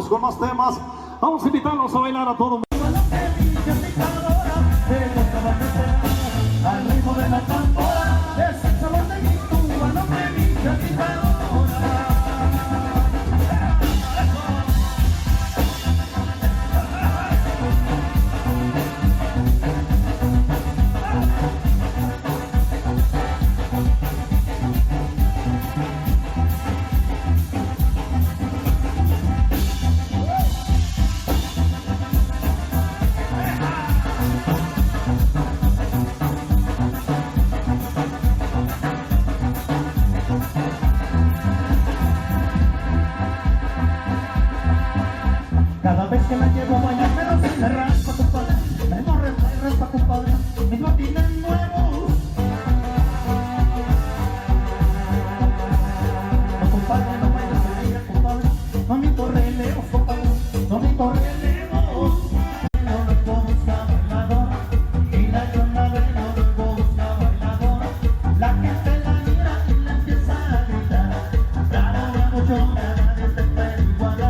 Con más temas, vamos a invitarlos a bailar a todo mundo. Al ritmo de la tambora, es el sabor de mi tuba, no me digas picadora. Cada vez que la llevo a bailar, pero se me raspa, compadre. Me morre, me raspa, compadre. Mis botines nuevos. No, compadre, no vayas a ella, compadre. No me torreleos, compadre. No me torreleos. No me busca bailador. Y la jornada no me busca bailador. La gente la mira y la empieza a gritar. Bravo, bravo, llora, desde Periguana.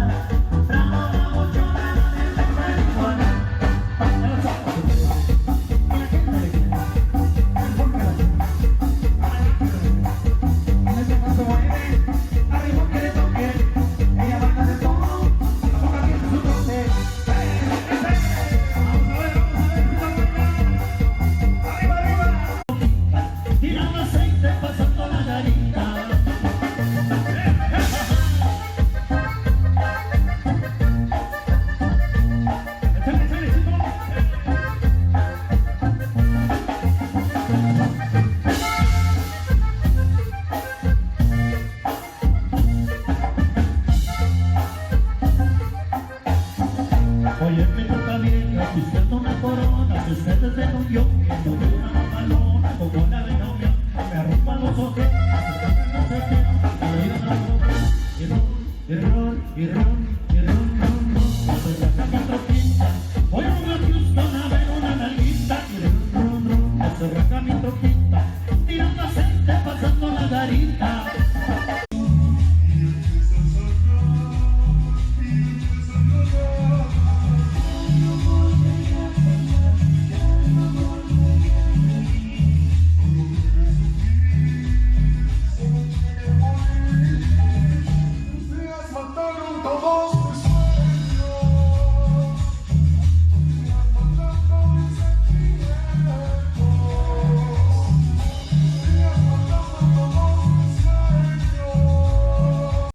Oye, me toca bien, pisando una corona, que ustedes de novio, que no de una mamalona, como la de novia, me arrumban los ojos, no sé qué, error, error, error.